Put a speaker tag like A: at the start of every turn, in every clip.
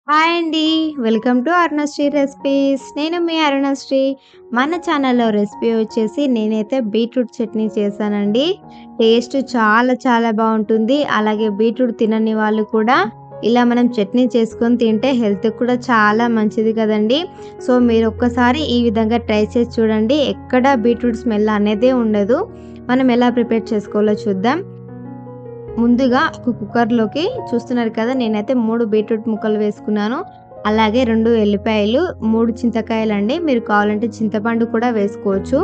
A: Hi అండి. Welcome to Arunasri recipes. నేను మీ అరుణశ్రీ. మన ఛానల్‌లో రెసిపీ వచ్చేసి నేనైతే బీట్రూట్ చట్నీ చేశానండి. టేస్ట్ చాలా చాలా బావుంటుంది. అలాగే బీట్రూట్ తినని వాళ్ళు కూడా ఇలా మనం చట్నీ చేసుకొని తింటే హెల్త్‌కి కూడా చాలా మంచిది కదండీ. సో, మీరు ఒక్కసారి ఈ విధంగా ట్రై చేసి చూడండి. ఎక్కడ బీట్రూట్ స్మెల్ అనేదే ఉండదు. మనం ఎలా ప్రిపేర్ చేసుకోవాలో చూద్దాం. ముందుగా ఒక కుక్కర్‌లోకి చూస్తున్నారు కదా! నేనైతే 3 బీట్రూట్ ముక్కలు వేసుకున్నాను. అలాగే 2 ఎల్లిపాయలు, 3 చింతకాయలండి. మీరు కావాలంటే చింతపండు కూడా వేసుకోవచ్చు.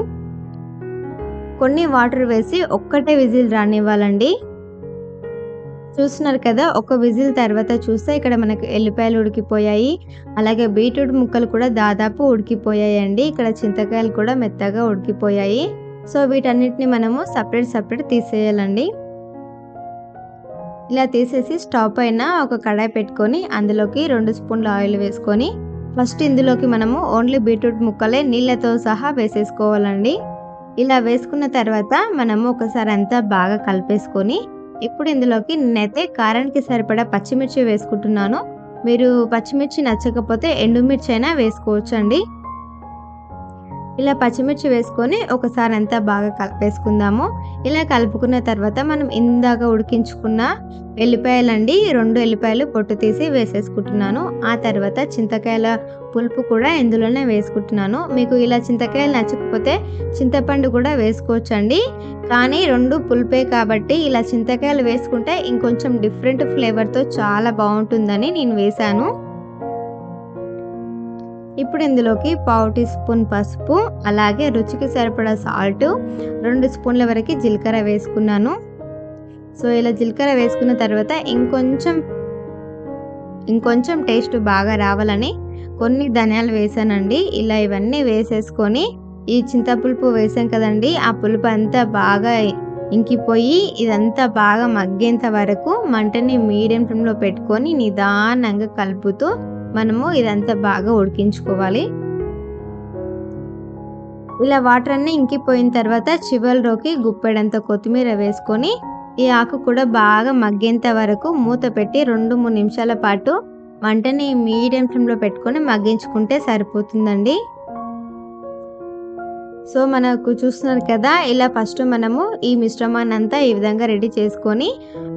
A: కొన్ని వాటర్ వేసి ఒక్కటే విజిల్ రానివ్వాలండి. చూస్తున్నారు కదా! ఒక విజిల్ తర్వాత చూస్తే ఇక్కడ మనకు ఎల్లిపాయలు ఉడికిపోయాయి. అలాగే బీట్రూట్ ముక్కలు కూడా దాదాపు ఉడికిపోయాయండి. ఇక్కడ చింతకాయలు కూడా మెత్తగా ఉడికిపోయాయి. సో, వీటన్నిటిని మనము సెపరేట్ తీసేయాలండి. ఇలా తీసేసి స్టవ్ పైన ఒక కడాయి పెట్టుకొని అందులోకి 2 స్పూన్ల ఆయిల్ వేసుకొని ఫస్ట్ ఇందులోకి మనము ఓన్లీ బీట్రూట్ ముక్కలే నీళ్ళతో సహా వేసేసుకోవాలండి. ఇలా వేసుకున్న తర్వాత మనము ఒకసారి అంతా బాగా కలిపేసుకొని ఇప్పుడు ఇందులోకి నేనైతే కారానికి సరిపడా పచ్చిమిర్చి వేసుకుంటున్నాను. మీరు పచ్చిమిర్చి నచ్చకపోతే ఎండుమిర్చి అయినా వేసుకోవచ్చండి. ఇలా పచ్చిమిర్చి వేసుకొని ఒకసారి అంతా బాగా కలిపేసుకుందాము. ఇలా కలుపుకున్న తర్వాత మనం ఇందాక ఉడికించుకున్న ఎల్లిపాయలండి, 2 ఎల్లిపాయలు పొట్టు తీసి వేసేసుకుంటున్నాను. ఆ తర్వాత చింతకాయల పులుపు కూడా ఇందులోనే వేసుకుంటున్నాను. మీకు ఇలా చింతకాయలు నచ్చకపోతే చింతపండు కూడా వేసుకోవచ్చండి. కానీ 2 పులుపే కాబట్టి ఇలా చింతకాయలు వేసుకుంటే ఇంకొంచెం డిఫరెంట్ ఫ్లేవర్‌తో చాలా బావుంటుందని నేను వేశాను. ఇప్పుడు ఇందులోకి పావు టీ స్పూన్ పసుపు, అలాగే రుచికి సరిపడా సాల్ట్, 2 స్పూన్ల వరకు జీలకర్ర వేసుకున్నాను. సో, ఇలా జీలకర్ర వేసుకున్న తర్వాత ఇంకొంచెం టేస్ట్ బాగా రావాలని కొన్ని ధనియాలు వేసానండి. ఇలా ఇవన్నీ వేసేసుకొని ఈ చింతపులుపు వేసాం కదండి, ఆ పులుపు అంతా బాగా ఇంకిపోయి ఇదంతా బాగా మగ్గేంత వరకు మంటని మీడియం ఫ్లేమ్‌లో పెట్టుకొని నిదానంగా కలుపుతూ మనము ఇదంతా బాగా ఉడికించుకోవాలి. ఇలా వాటర్ అన్నీ ఇంకిపోయిన తర్వాత చివరిలోకి గుప్పెడంత కొత్తిమీర వేసుకొని ఈ ఆకు కూడా బాగా మగ్గేంత వరకు మూత పెట్టి 2-3 నిమిషాల పాటు మంటని మీడియం ఫ్లేమ్‌లో పెట్టుకొని మగ్గించుకుంటే సరిపోతుందండి. సో, మనకు చూస్తున్నారు కదా! ఇలా ఫస్ట్ మనము ఈ మిశ్రమాన్ని అంతా ఈ విధంగా రెడీ చేసుకొని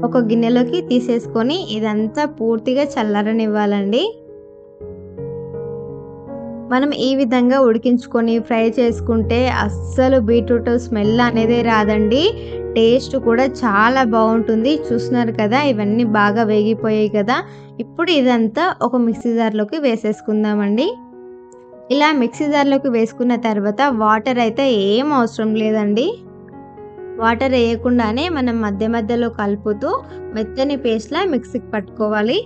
A: ఒక గిన్నెలోకి తీసేసుకొని ఇదంతా పూర్తిగా చల్లారనివ్వాలండి. మనం ఈ విధంగా ఉడికించుకొని ఫ్రై చేసుకుంటే అస్సలు బీట్రూట్ స్మెల్ అనేదే రాదండి. టేస్ట్ కూడా చాలా బావుంటుంది. చూస్తున్నారు కదా! ఇవన్నీ బాగా వేగిపోయాయి కదా! ఇప్పుడు ఇదంతా ఒక మిక్సీ జార్‌లోకి వేసేసుకుందామండి. ఇలా మిక్సీ జార్‌లోకి వేసుకున్న తర్వాత వాటర్ అయితే ఏం అవసరం లేదండి. వాటర్ వేయకుండానే మనం మధ్య మధ్యలో కలుపుతూ మెత్తని పేస్ట్‌లా మిక్సీకి పట్టుకోవాలి.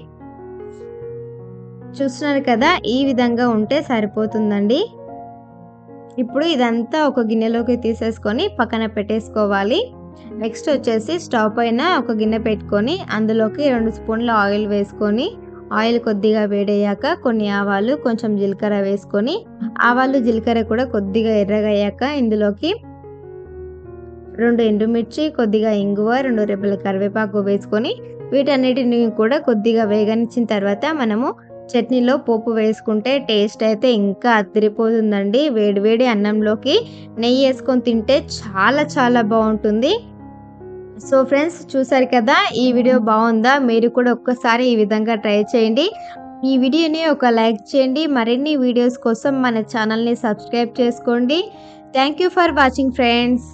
A: చూస్తున్నారు కదా! ఈ విధంగా ఉంటే సరిపోతుందండి. ఇప్పుడు ఇదంతా ఒక గిన్నెలోకి తీసేసుకొని పక్కన పెట్టేసుకోవాలి. నెక్స్ట్ వచ్చేసి స్టవ్ పైన ఒక గిన్నె పెట్టుకొని అందులోకి 2 స్పూన్ల ఆయిల్ వేసుకొని ఆయిల్ కొద్దిగా వేడయ్యాక కొన్ని ఆవాలు, కొంచెం జీలకర్ర వేసుకొని ఆవాలు, జీలకర్ర కూడా కొద్దిగా ఎర్రగయ్యాక ఇందులోకి 2 ఎండుమిర్చి, కొద్దిగా ఇంగువ, 2 రెబ్బల కరివేపాకు వేసుకొని వీటన్నిటిని కూడా కొద్దిగా వేగనిచ్చిన తర్వాత మనము చట్నీలో పోపు వేసుకుంటే టేస్ట్ అయితే ఇంకా అదిరిపోతుందండి. వేడి వేడి అన్నంలోకి నెయ్యి వేసుకొని తింటే చాలా చాలా బావుంటుంది. సో, ఫ్రెండ్స్ చూసారు కదా! ఈ వీడియో బావుందా? మీరు కూడా ఒక్కసారి ఈ విధంగా ట్రై చేయండి. ఈ వీడియోని ఒక లైక్ చేయండి. మరిన్ని వీడియోస్ కోసం మన ఛానల్‌ని సబ్స్క్రైబ్ చేసుకోండి. Thank you for watching friends.